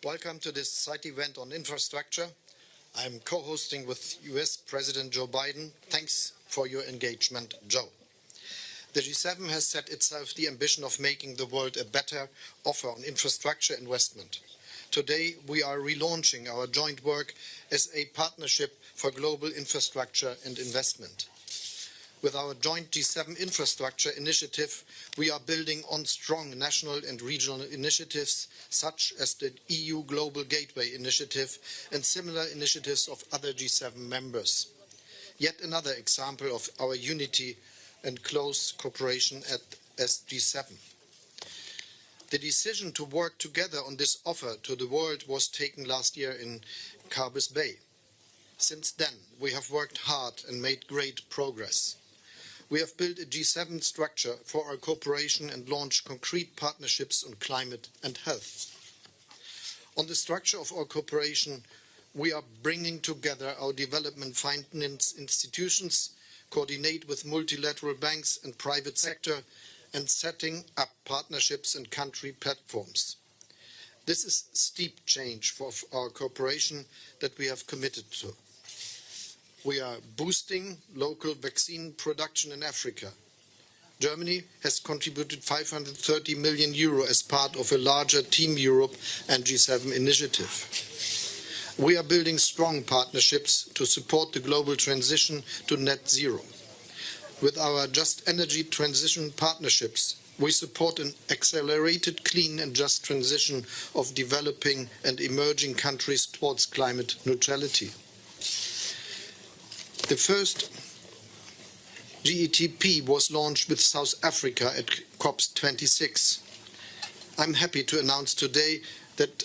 Welcome to this side event on infrastructure. I'm co-hosting with US President Joe Biden. Thanks for your engagement, Joe. The G7 has set itself the ambition of making the world a better offer on infrastructure investment. Today, we are relaunching our joint work as a partnership for global infrastructure and investment. With our joint G7 infrastructure initiative, we are building on strong national and regional initiatives, such as the EU Global Gateway Initiative and similar initiatives of other G7 members. Yet another example of our unity and close cooperation as G7. The decision to work together on this offer to the world was taken last year in Carbis Bay. Since then, we have worked hard and made great progress. We have built a G7 structure for our cooperation and launched concrete partnerships on climate and health. On the structure of our cooperation, we are bringing together our development finance institutions, coordinate with multilateral banks and private sector, and setting up partnerships and country platforms. This is steep change for our cooperation that we have committed to. We are boosting local vaccine production in Africa. Germany has contributed 530 million euro as part of a larger Team Europe and G7 initiative. We are building strong partnerships to support the global transition to net zero. With our Just Energy Transition partnerships, we support an accelerated, clean and just transition of developing and emerging countries towards climate neutrality. The first GETP was launched with South Africa at COP26. I'm happy to announce today that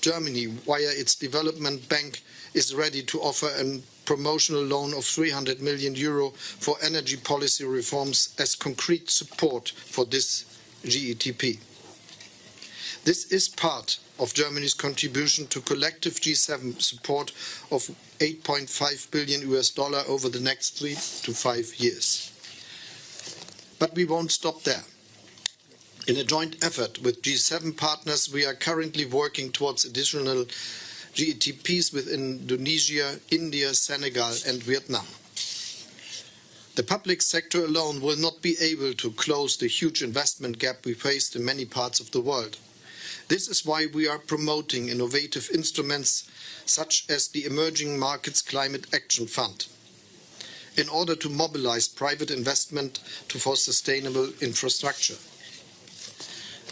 Germany, via its development bank, is ready to offer a promotional loan of 300 million euro for energy policy reforms as concrete support for this GETP. This is part of Germany's contribution to collective G7 support of $8.5 billion over the next 3 to 5 years. But we won't stop there. In a joint effort with G7 partners, we are currently working towards additional GETPs with Indonesia, India, Senegal and Vietnam. The public sector alone will not be able to close the huge investment gap we faced in many parts of the world. This is why we are promoting innovative instruments such as the Emerging Markets Climate Action Fund, in order to mobilize private investment for sustainable infrastructure.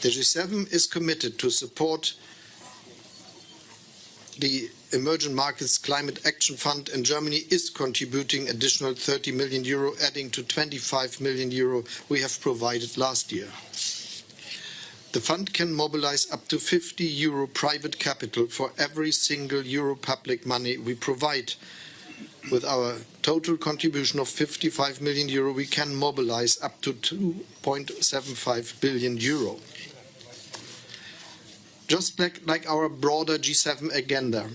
The G7 is committed to support the Emerging Markets Climate Action Fund, and Germany is contributing additional 30 million euro, adding to 25 million euro we have provided last year. The fund can mobilize up to 50 euro private capital for every single euro public money we provide. With our total contribution of 55 million euro, we can mobilize up to 2.75 billion euro. Just like our broader G7 agenda,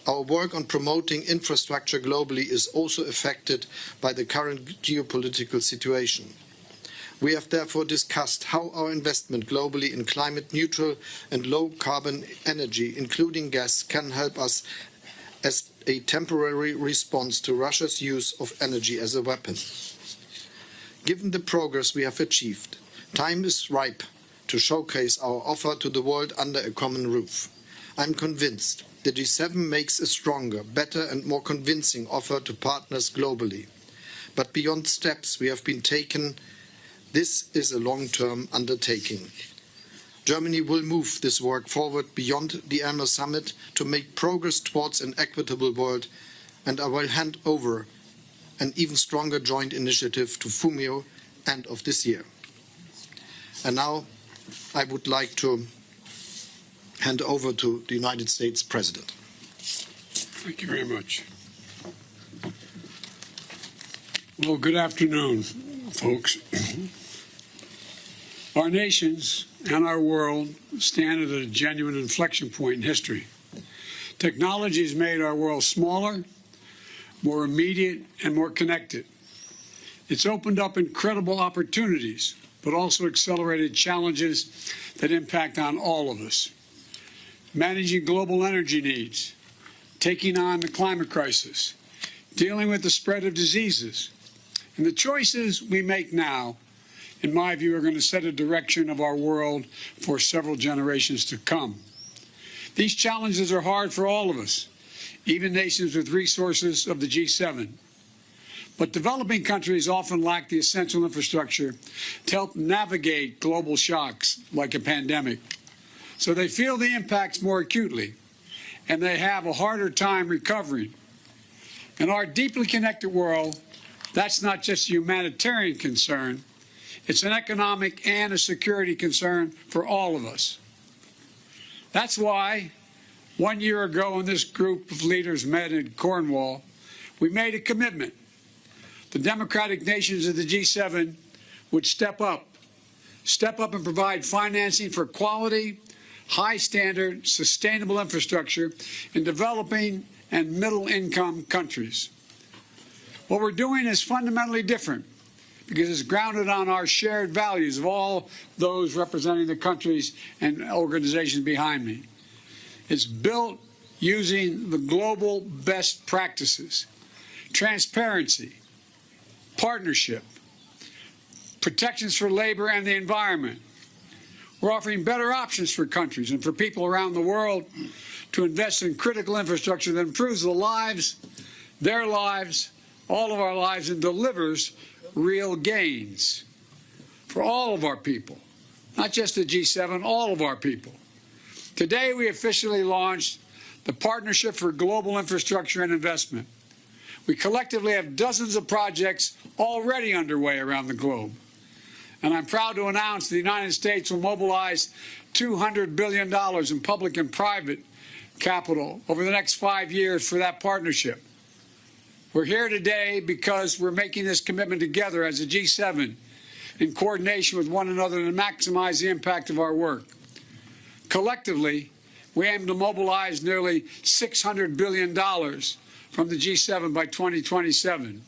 our work on promoting infrastructure globally is also affected by the current geopolitical situation. We have therefore discussed how our investment globally in climate neutral and low carbon energy, including gas, can help us as a temporary response to Russia's use of energy as a weapon. Given the progress we have achieved, time is ripe to showcase our offer to the world under a common roof. I'm convinced the G7 makes a stronger, better and more convincing offer to partners globally. But beyond steps we have been taken, this is a long-term undertaking. Germany will move this work forward beyond the Elmhurst Summit to make progress towards an equitable world, and I will hand over an even stronger joint initiative to Fumio end of this year. And now I would like to hand over to the United States President. Thank you very much. Well, good afternoon, folks. Our nations and our world stand at a genuine inflection point in history. Technology has made our world smaller, more immediate, and more connected. It's opened up incredible opportunities, but also accelerated challenges that impact on all of us. managing global energy needs, taking on the climate crisis, dealing with the spread of diseases. And the choices we make now, in my view, are going to set a direction of our world for several generations to come. These challenges are hard for all of us, even nations with resources of the G7. But developing countries often lack the essential infrastructure to help navigate global shocks like a pandemic. So they feel the impacts more acutely, and they have a harder time recovering. In our deeply connected world, that's not just a humanitarian concern, it's an economic and a security concern for all of us. That's why 1 year ago when this group of leaders met in Cornwall, we made a commitment. The democratic nations of the G7 would step up and provide financing for quality, high-standard, sustainable infrastructure in developing and middle-income countries. What we're doing is fundamentally different because it's grounded on our shared values of all those representing the countries and organizations behind me. It's built using the global best practices, transparency, partnership, protections for labor and the environment. We're offering better options for countries and for people around the world to invest in critical infrastructure that improves the lives, their lives, all of our lives, and delivers real gains for all of our people, not just the G7, all of our people. Today, we officially launched the Partnership for Global Infrastructure and Investment. We collectively have dozens of projects already underway around the globe. And I'm proud to announce the United States will mobilize $200 billion in public and private capital over the next 5 years for that partnership. We're here today because we're making this commitment together as a G7 in coordination with one another to maximize the impact of our work. Collectively, we aim to mobilize nearly $600 billion from the G7 by 2027.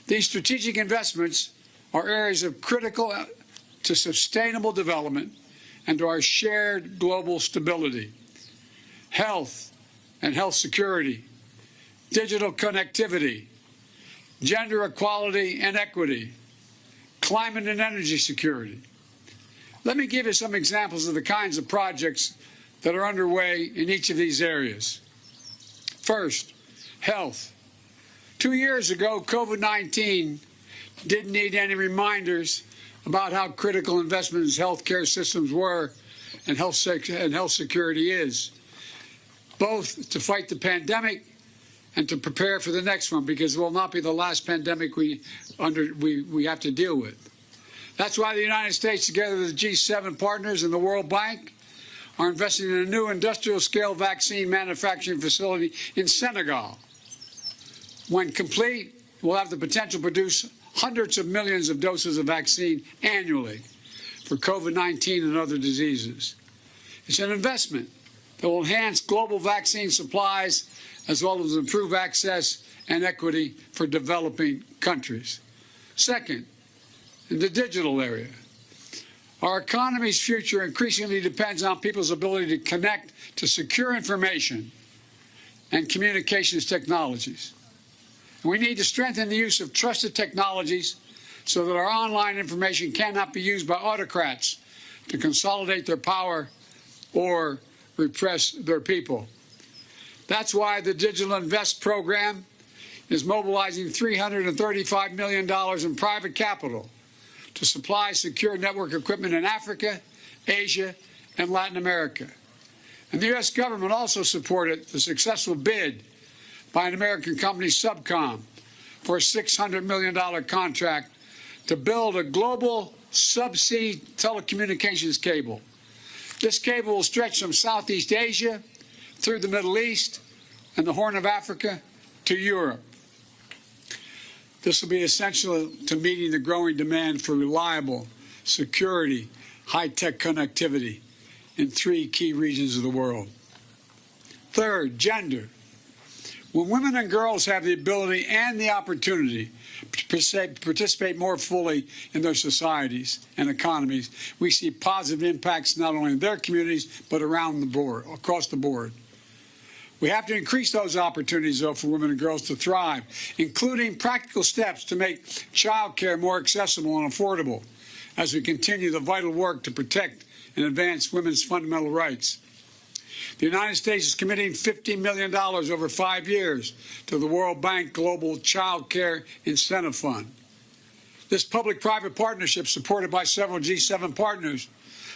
These strategic investments are areas of critical to sustainable development and to our shared global stability. Health and health security, digital connectivity, gender equality and equity, climate and energy security. Let me give you some examples of the kinds of projects that are underway in each of these areas. First, health. 2 years ago, COVID-19 didn't need any reminders about how critical investments in healthcare systems were and health security is, both to fight the pandemic and to prepare for the next one, because it will not be the last pandemic we have to deal with. That's why the United States, together with the G7 partners and the World Bank, are investing in a new industrial-scale vaccine manufacturing facility in Senegal. When complete, it will have the potential to produce hundreds of millions of doses of vaccine annually for COVID-19 and other diseases. It's an investment that will enhance global vaccine supplies as well as improve access and equity for developing countries. Second, in the digital area, our economy's future increasingly depends on people's ability to connect to secure information and communications technologies. And we need to strengthen the use of trusted technologies so that our online information cannot be used by autocrats to consolidate their power or repress their people. That's why the Digital Invest program is mobilizing $335 million in private capital to supply secure network equipment in Africa, Asia, and Latin America. And the U.S. government also supported the successful bid by an American company, Subcom, for a $600 million contract to build a global subsea telecommunications cable. This cable will stretch from Southeast Asia through the Middle East and the Horn of Africa to Europe. This will be essential to meeting the growing demand for reliable, security, high-tech connectivity in 3 key regions of the world. Third, gender. When women and girls have the ability and the opportunity to participate more fully in their societies and economies, we see positive impacts not only in their communities, but around the board, across the board. We have to increase those opportunities, though, for women and girls to thrive, including practical steps to make child care more accessible and affordable as we continue the vital work to protect and advance women's fundamental rights. The United States is committing $50 million over 5 years to the World Bank Global Child Care Incentive Fund. This public-private partnership, supported by several G7 partners,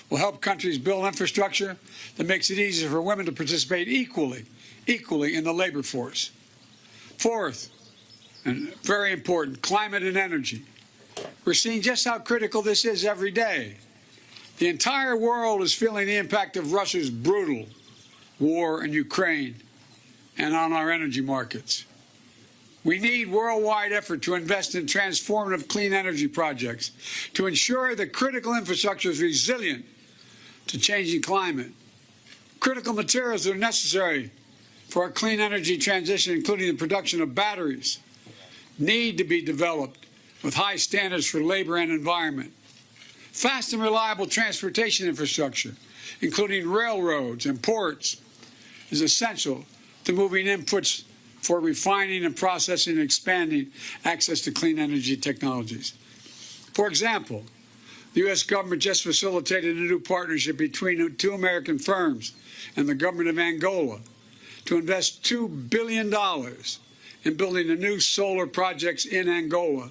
will help countries build infrastructure that makes it easier for women to participate equally in the labor force. Fourth, and very important, climate and energy. We're seeing just how critical this is every day. The entire world is feeling the impact of Russia's brutal war in Ukraine and on our energy markets. We need worldwide effort to invest in transformative clean energy projects to ensure that critical infrastructure is resilient to changing climate. Critical materials that are necessary for our clean energy transition, including the production of batteries, need to be developed with high standards for labor and environment. Fast and reliable transportation infrastructure, including railroads and ports, is essential to moving inputs for refining and processing and expanding access to clean energy technologies. For example, the U.S. government just facilitated a new partnership between 2 American firms and the government of Angola to invest $2 billion in building the new solar projects in Angola.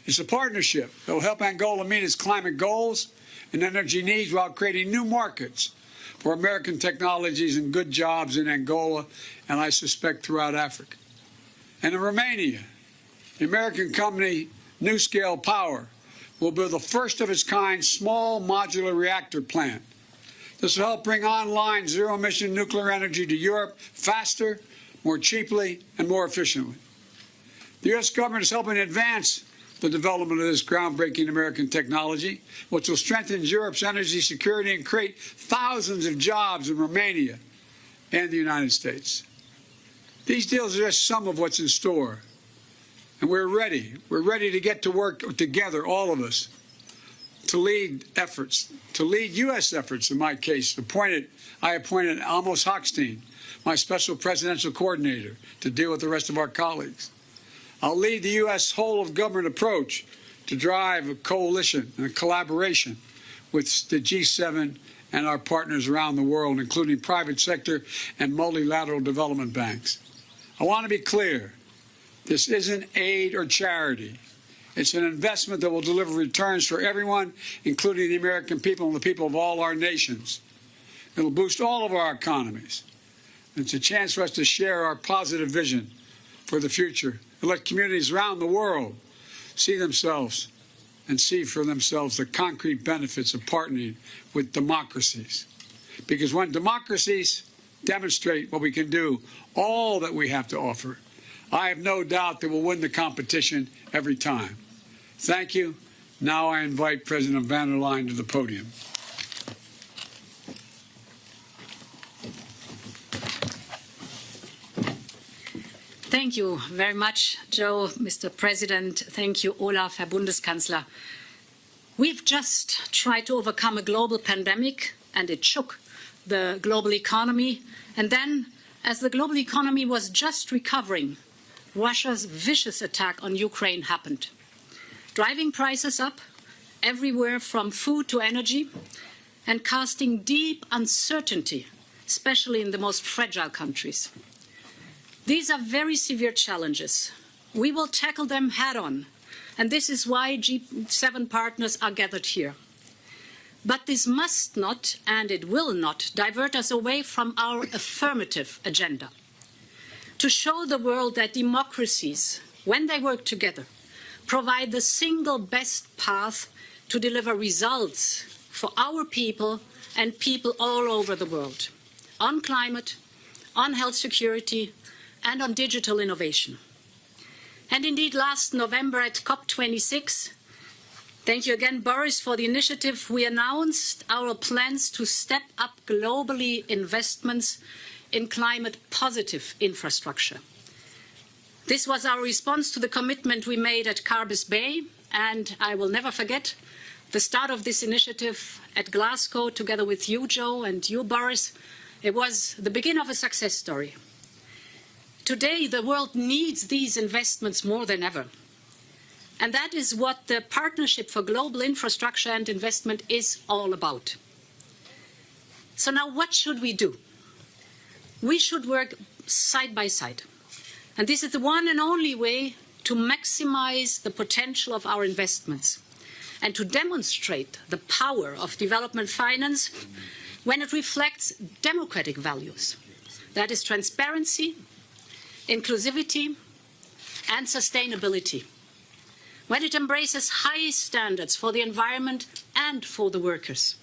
It's a partnership that will help Angola meet its climate goals and energy needs while creating new markets for American technologies and good jobs in Angola, and I suspect throughout Africa. And in Romania, the American company NuScale Power will build the first of its kind small modular reactor plant. This will help bring online zero-emission nuclear energy to Europe faster, more cheaply, and more efficiently. The U.S. government is helping advance the development of this groundbreaking American technology, which will strengthen Europe's energy security and create thousands of jobs in Romania and the United States. These deals are just some of what's in store. And we're ready. We're ready to get to work together, all of us, to lead efforts, to lead U.S. efforts, in my case. I appointed Amos Hochstein, my special presidential coordinator, to deal with the rest of our colleagues. I'll lead the U.S. whole-of-government approach to drive a coalition and a collaboration with the G7 and our partners around the world, including private sector and multilateral development banks. I want to be clear. This isn't aid or charity. It's an investment that will deliver returns for everyone, including the American people and the people of all our nations. It'll boost all of our economies. It's a chance for us to share our positive vision for the future and let communities around the world see themselves and see for themselves the concrete benefits of partnering with democracies. Because when democracies demonstrate what we can do, all that we have to offer, I have no doubt that we'll win the competition every time. Thank you. Now I invite President von der Leyen to the podium. Thank you very much, Joe, Mr. President. Thank you, Olaf, Herr Bundeskanzler. We've just tried to overcome a global pandemic, and it shook the global economy. And then, as the global economy was just recovering, Russia's vicious attack on Ukraine happened, driving prices up everywhere from food to energy and casting deep uncertainty, especially in the most fragile countries. These are very severe challenges. We will tackle them head-on, and this is why G7 partners are gathered here. But this must not, and it will not, divert us away from our affirmative agenda. To show the world that democracies, when they work together, provide the single best path to deliver results for our people and people all over the world, on climate, on health security, and on digital innovation. And indeed, last November at COP26, thank you again, Boris, for the initiative, we announced our plans to step up globally investments in climate-positive infrastructure, This was our response to the commitment we made at Carbis Bay, and I will never forget the start of this initiative at Glasgow together with you, Joe, and you, Boris. It was the beginning of a success story. Today, the world needs these investments more than ever. And that is what the Partnership for Global Infrastructure and Investment is all about. So now what should we do? We should work side by side. And this is the one and only way to maximize the potential of our investments and to demonstrate the power of development finance when it reflects democratic values. That is transparency, inclusivity, and sustainability. When it embraces high standards for the environment and for the workers.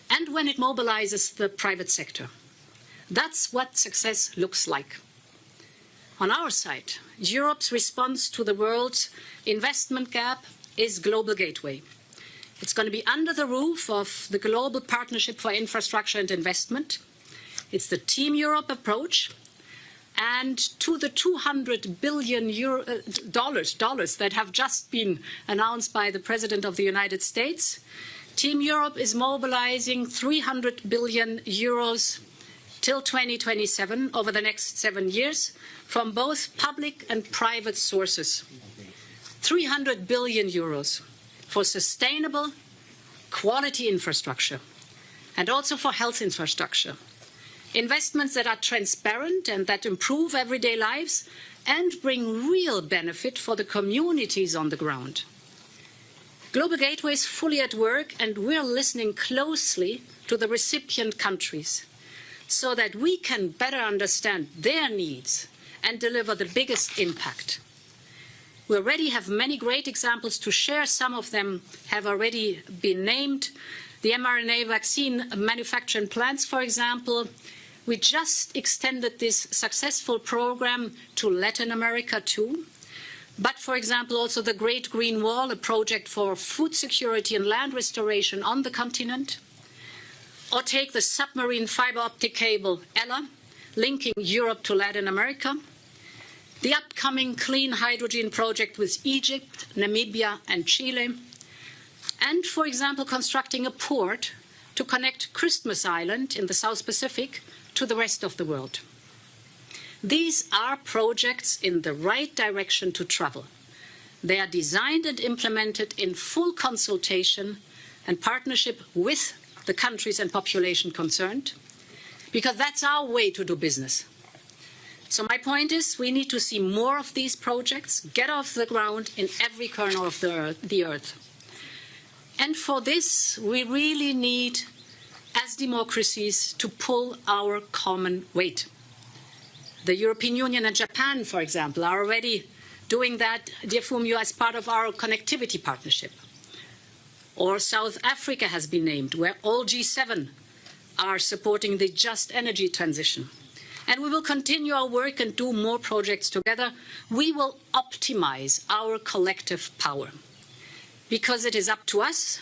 And when it mobilizes the private sector. That's what success looks like. On our side, Europe's response to the world's investment gap is Global Gateway. It's going to be under the roof of the Global Partnership for Infrastructure and Investment. It's the Team Europe approach. And to the $200 billion that have just been announced by the President of the United States, Team Europe is mobilizing 300 billion euros till 2027 over the next 7 years from both public and private sources. 300 billion euros for sustainable quality infrastructure and also for health infrastructure. Investments that are transparent and that improve everyday lives and bring real benefit for the communities on the ground. Global Gateway is fully at work, and we're listening closely to the recipient countries so that we can better understand their needs and deliver the biggest impact. We already have many great examples to share. Some of them have already been named. The mRNA vaccine manufacturing plants, for example. We just extended this successful program to Latin America too. But, for example, also the Great Green Wall, a project for food security and land restoration on the continent. Or take the submarine fiber optic cable, ELA, linking Europe to Latin America. The upcoming clean hydrogen project with Egypt, Namibia, and Chile. And, for example, constructing a port to connect Christmas Island in the South Pacific to the rest of the world. These are projects in the right direction to travel. They are designed and implemented in full consultation and partnership with the countries and population concerned, because that's our way to do business. So my point is, we need to see more of these projects get off the ground in every corner of the earth. And for this, we really need, as democracies, to pull our common weight. The European Union and Japan, for example, are already doing that, dear Fumio, as part of our connectivity partnership. Or South Africa has been named, where all G7 are supporting the just energy transition. And we will continue our work and do more projects together. We will optimize our collective power, because it is up to us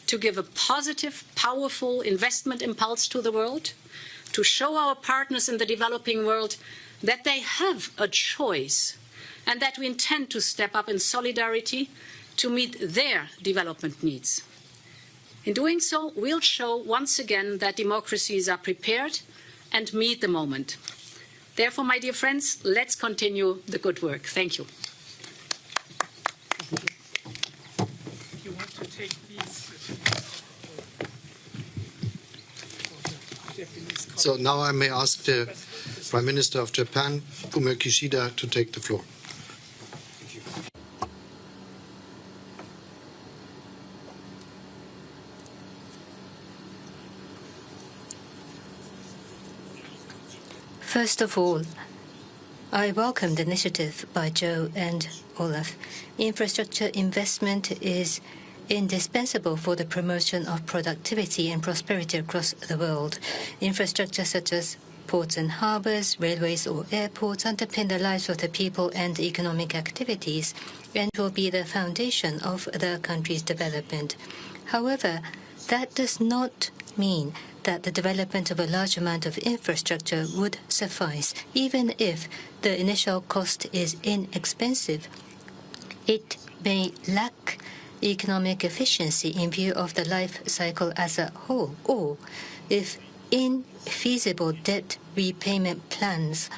to give a positive, powerful investment impulse to the world, to show our partners in the developing world that they have a choice and that we intend to step up in solidarity to meet their development needs. In doing so, we'll show once again that democracies are prepared and meet the moment. Therefore, my dear friends, let's continue the good work. Thank you. If you want to take these. So now I may ask the Prime Minister of Japan, Fumio Kishida, to take the floor. First of all, I welcome the initiative by Joe and Olaf. Infrastructure investment is indispensable for the promotion of productivity and prosperity across the world. Infrastructure such as ports and harbors, railways or airports underpin the lives of the people and economic activities and will be the foundation of the country's development. However, that does not mean that the development of a large amount of infrastructure would suffice, even if the initial cost is inexpensive. It may lack economic efficiency in view of the life cycle as a whole, or if infeasible debt repayment plans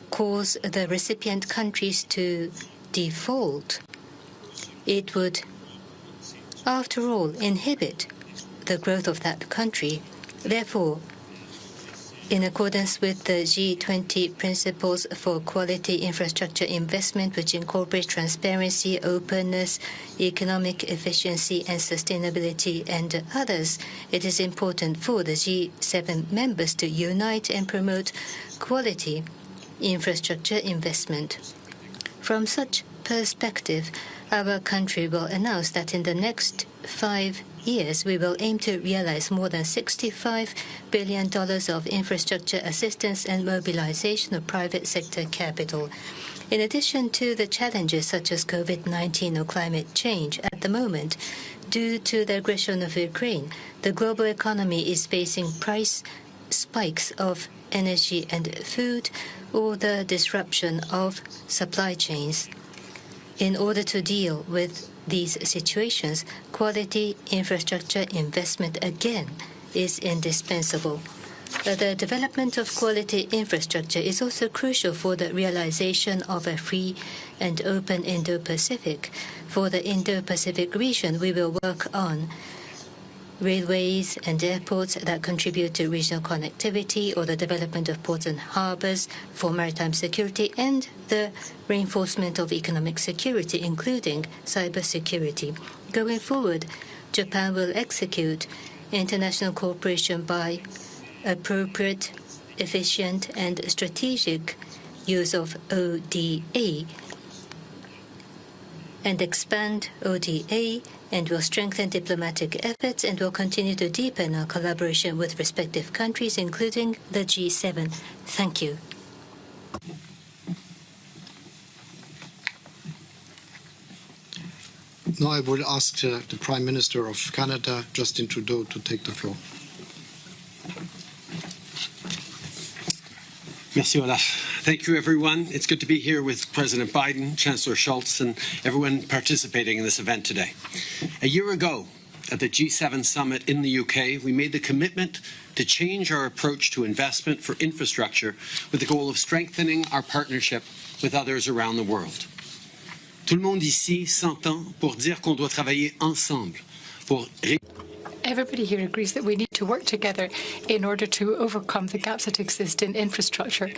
cause the recipient countries to default, it would, after all, inhibit the growth of that country. Therefore, in accordance with the G20 principles for quality infrastructure investment, which incorporate transparency, openness, economic efficiency, and sustainability, and others, it is important for the G7 members to unite and promote quality infrastructure investment. From such perspective, our country will announce that in the next 5 years, we will aim to realize more than $65 billion of infrastructure assistance and mobilization of private sector capital. In addition to the challenges such as COVID-19 or climate change, at the moment, due to the aggression of Ukraine, the global economy is facing price spikes of energy and food, or the disruption of supply chains. In order to deal with these situations, quality infrastructure investment again is indispensable. The development of quality infrastructure is also crucial for the realization of a free and open Indo-Pacific. For the Indo-Pacific region, we will work on railways and airports that contribute to regional connectivity, or the development of ports and harbors for maritime security, and the reinforcement of economic security, including cybersecurity. Going forward, Japan will execute international cooperation by appropriate, efficient, and strategic use of ODA, and expand ODA, and will strengthen diplomatic efforts, and will continue to deepen our collaboration with respective countries, including the G7. Thank you. Now I will ask the Prime Minister of Canada, Justin Trudeau, to take the floor. Merci, Olaf. Thank you, everyone. It's good to be here with President Biden, Chancellor Schultz, and everyone participating in this event today. A year ago, at the G7 summit in the UK, we made the commitment to change our approach to investment for infrastructure with the goal of strengthening our partnership with others around the world. Tout le monde ici s'entend pour dire qu'on doit travailler ensemble pour Everybody here agrees that we need to work together in order to overcome the gaps that exist in infrastructure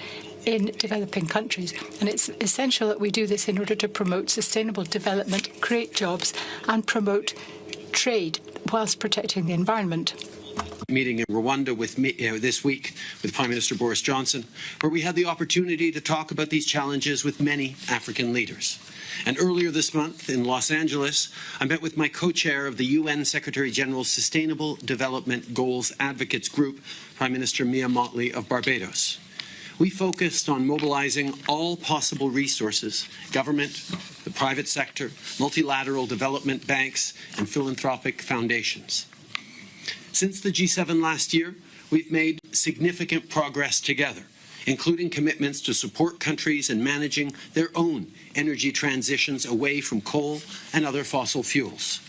in developing countries. And it's essential that we do this in order to promote sustainable development, create jobs, and promote trade whilst protecting the environment. Meeting in Rwanda with me this week with Prime Minister Boris Johnson, where we had the opportunity to talk about these challenges with many African leaders. And earlier this month in Los Angeles, I met with my co-chair of the UN Secretary General's Sustainable Development Goals Advocates Group, Prime Minister Mia Mottley of Barbados. We focused on mobilizing all possible resources, government, the private sector, multilateral development banks, and philanthropic foundations. Since the G7 last year, we've made significant progress together, including commitments to support countries in managing their own energy transitions away from coal and other fossil fuels.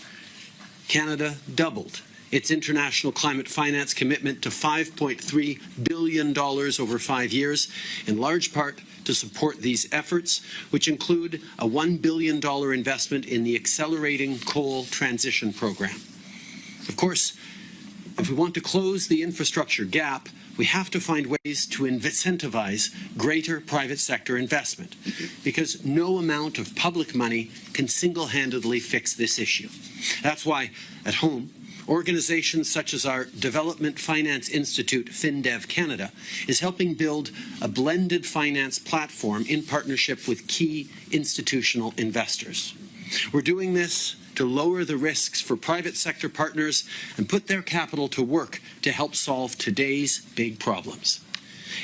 Canada doubled its international climate finance commitment to $5.3 billion over 5 years, in large part to support these efforts, which include a $1 billion investment in the Accelerating Coal Transition Program. Of course, if we want to close the infrastructure gap, we have to find ways to incentivize greater private sector investment, because no amount of public money can single-handedly fix this issue. That's why, at home, organizations such as our Development Finance Institute, FinDev Canada, is helping build a blended finance platform in partnership with key institutional investors. We're doing this to lower the risks for private sector partners and put their capital to work to help solve today's big problems.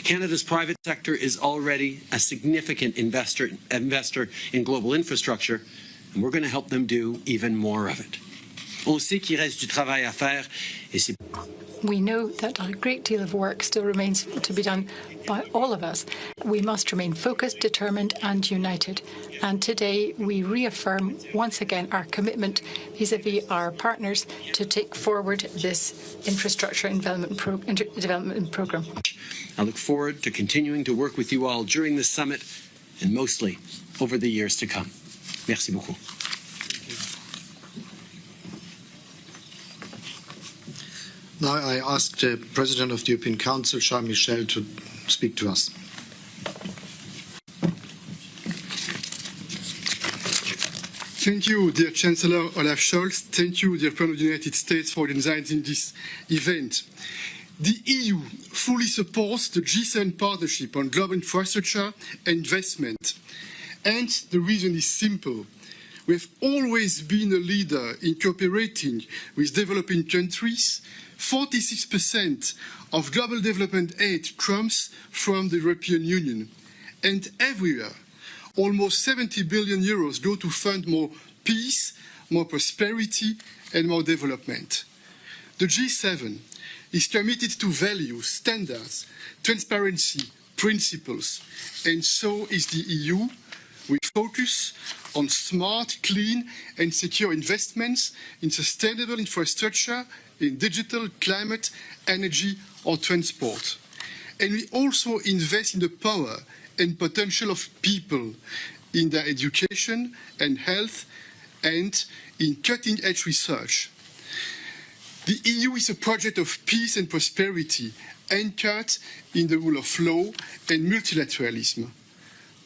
Canada's private sector is already a significant investor in global infrastructure, and we're going to help them do even more of it. On sait qu'il reste du travail à faire et c'est We know that a great deal of work still remains to be done by all of us. We must remain focused, determined and united. And today we reaffirm once again our commitment vis-à-vis our partners to take forward this infrastructure development programme. I look forward to continuing to work with you all during this summit and mostly over the years to come. Merci beaucoup. Now I ask the President of the European Council, Charles Michel, to speak to us. Thank you, dear Chancellor Olaf Scholz. Thank you, dear President of the United States, for organizing this event. The EU fully supports the G7 partnership on global infrastructure and investment. And the reason is simple. We have always been a leader in cooperating with developing countries. 46% of global development aid comes from the European Union. And every year, almost 70 billion euros go to fund more peace, more prosperity, and more development. The G7 is committed to values, standards, transparency, principles, and so is the EU. We focus on smart, clean, and secure investments in sustainable infrastructure, in digital, climate, energy, or transport. And we also invest in the power and potential of people, in their education and health, and in cutting-edge research. The EU is a project of peace and prosperity, anchored in the rule of law and multilateralism.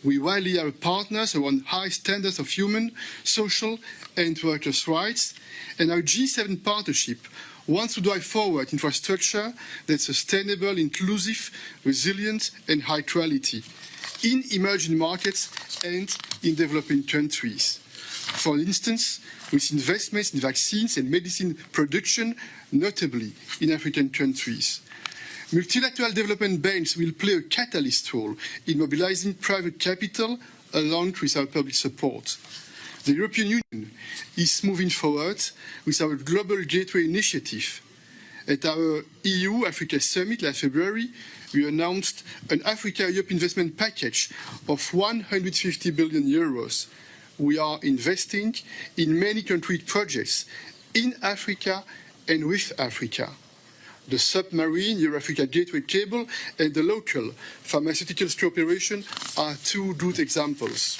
We rally our partners around high standards of human, social, and workers' rights, and our G7 partnership wants to drive forward infrastructure that's sustainable, inclusive, resilient, and high quality in emerging markets and in developing countries. For instance, with investments in vaccines and medicine production, notably in African countries. Multilateral development banks will play a catalyst role in mobilizing private capital along with our public support. The European Union is moving forward with our Global Gateway initiative. At our EU-Africa Summit last February, we announced an Africa-Europe investment package of 150 billion euros. We are investing in many concrete projects in Africa and with Africa. The submarine Euro-Africa Gateway cable and the local pharmaceuticals cooperation are two good examples.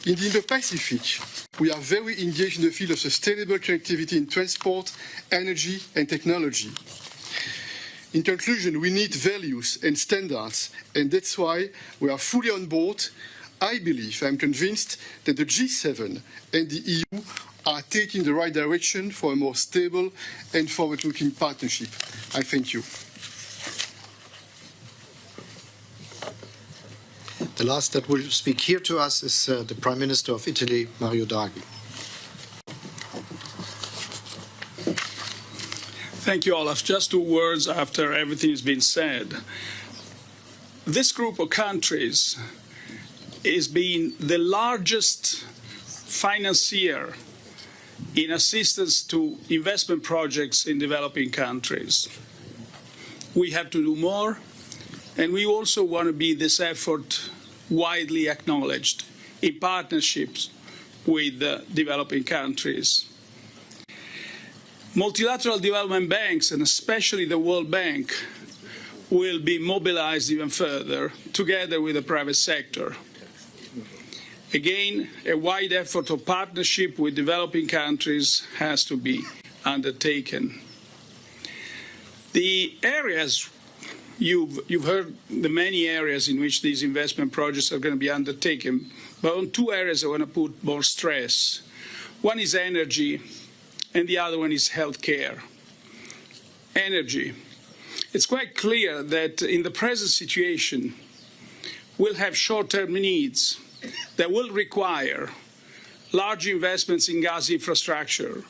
In the Indo-Pacific, we are very engaged in the field of sustainable connectivity in transport, energy, and technology. In conclusion, we need values and standards, and that's why we are fully on board. I'm convinced that the G7 and the EU are taking the right direction for a more stable and forward-looking partnership. I thank you. The last that will speak here to us is the Prime Minister of Italy, Mario Draghi. Thank you, Olaf. Just 2 words after everything has been said. This group of countries is being the largest financier in assistance to investment projects in developing countries. We have to do more, and we also want to be this effort widely acknowledged in partnerships with developing countries. Multilateral development banks, and especially the World Bank, will be mobilized even further, together with the private sector. Again, a wide effort of partnership with developing countries has to be undertaken. The areas, you've heard the many areas in which these investment projects are going to be undertaken, but on 2 areas I want to put more stress. One is energy, and the other one is healthcare. Energy. It's quite clear that in the present situation, we'll have short-term needs that will require large investments in gas infrastructure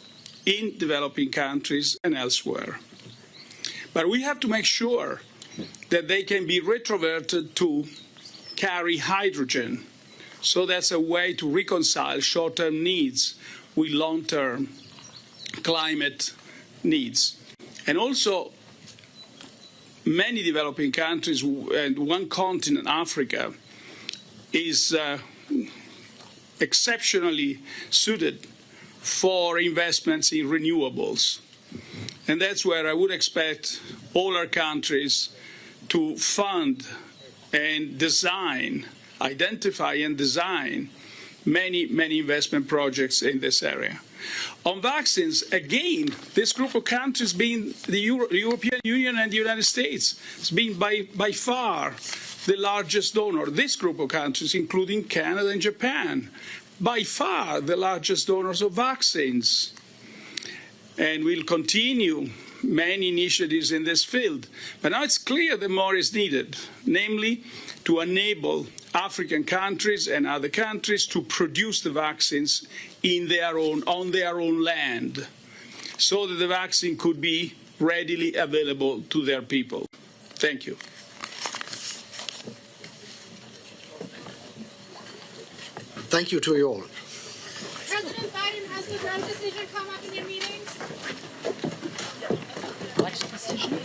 in developing countries and elsewhere. But we have to make sure that they can be retroverted to carry hydrogen. So that's a way to reconcile short-term needs with long-term climate needs. And also, many developing countries and one continent, Africa, is exceptionally suited for investments in renewables. And that's where I would expect all our countries to fund and design, identify and design many, many investment projects in this area. On vaccines, again, this group of countries being the European Union and the United States, has been by far the largest donor. This group of countries, including Canada and Japan, by far the largest donors of vaccines. And we'll continue many initiatives in this field. But now it's clear that more is needed, namely to enable African countries and other countries to produce the vaccines on their own land, so that the vaccine could be readily available to their people. Thank you. Thank you to you all. President Biden, has the Roe decision come up in your meetings? What decision?